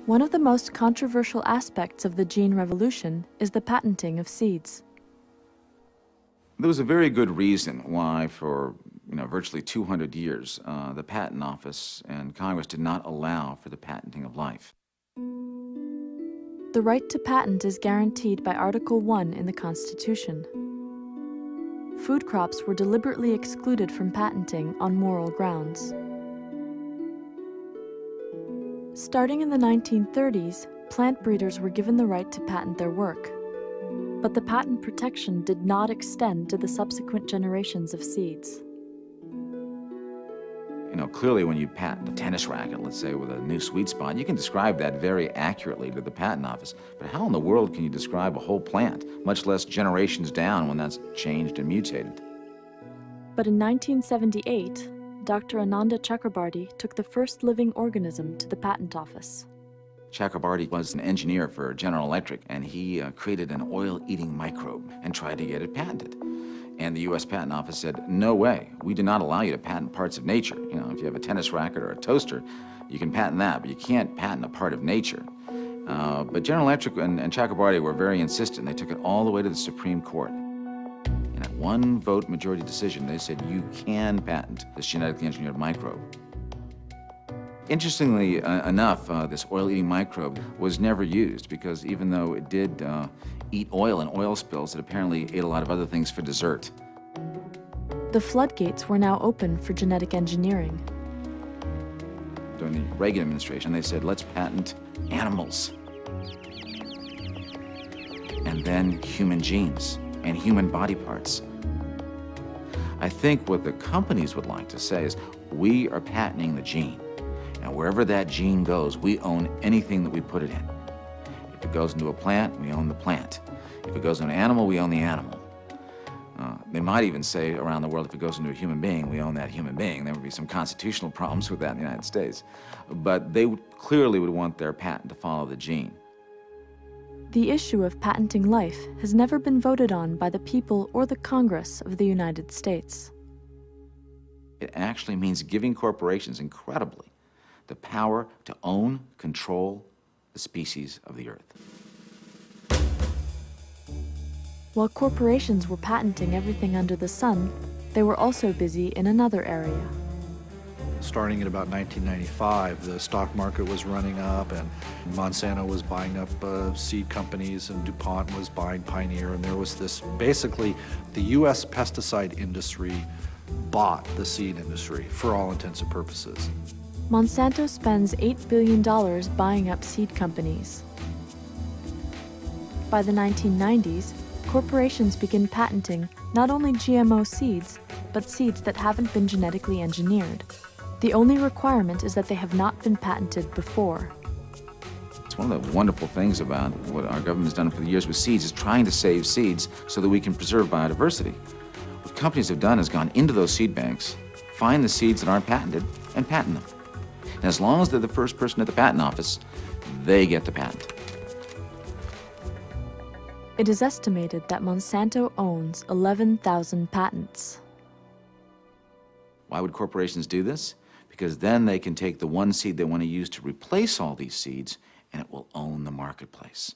One of the most controversial aspects of the gene revolution is the patenting of seeds. There was a very good reason why for virtually 200 years the Patent Office and Congress did not allow for the patenting of life. The right to patent is guaranteed by Article 1 in the Constitution. Food crops were deliberately excluded from patenting on moral grounds. Starting in the 1930s, plant breeders were given the right to patent their work. But the patent protection did not extend to the subsequent generations of seeds. Clearly when you patent a tennis racket, let's say with a new sweet spot, you can describe that very accurately to the Patent Office. But how in the world can you describe a whole plant, much less generations down when that's changed and mutated? But in 1978, Dr. Ananda Chakrabarty took the first living organism to the Patent Office. Chakrabarty was an engineer for General Electric, and he created an oil-eating microbe and tried to get it patented. And the U.S. Patent Office said, no way, we do not allow you to patent parts of nature. If you have a tennis racket or a toaster, you can patent that, but you can't patent a part of nature. But General Electric and Chakrabarty were very insistent. They took it all the way to the Supreme Court. And at one vote majority decision, they said, you can patent this genetically engineered microbe. Interestingly enough, this oil-eating microbe was never used because even though it did eat oil and oil spills, it apparently ate a lot of other things for dessert. The floodgates were now open for genetic engineering. During the Reagan administration, they said, let's patent animals. And then human genes and human body parts. I think what the companies would like to say is, we are patenting the gene. And wherever that gene goes, we own anything that we put it in. If it goes into a plant, we own the plant. If it goes into an animal, we own the animal. They might even say around the world, if it goes into a human being, we own that human being. There would be some constitutional problems with that in the United States. But they clearly would want their patent to follow the gene. The issue of patenting life has never been voted on by the people or the Congress of the United States. It actually means giving corporations, incredibly, the power to own, control the species of the earth. While corporations were patenting everything under the sun, they were also busy in another area. Starting in about 1995, the stock market was running up, and Monsanto was buying up seed companies, and DuPont was buying Pioneer, and there was this, basically, the U.S. pesticide industry bought the seed industry for all intents and purposes. Monsanto spends $8 billion buying up seed companies. By the 1990s, corporations begin patenting not only GMO seeds, but seeds that haven't been genetically engineered. The only requirement is that they have not been patented before. It's one of the wonderful things about what our government has done for the years with seeds is trying to save seeds so that we can preserve biodiversity. What companies have done is gone into those seed banks, find the seeds that aren't patented, and patent them. And as long as they're the first person at the patent office, they get the patent. It is estimated that Monsanto owns 11,000 patents. Why would corporations do this? Because then they can take the one seed they want to use to replace all these seeds, and it will own the marketplace.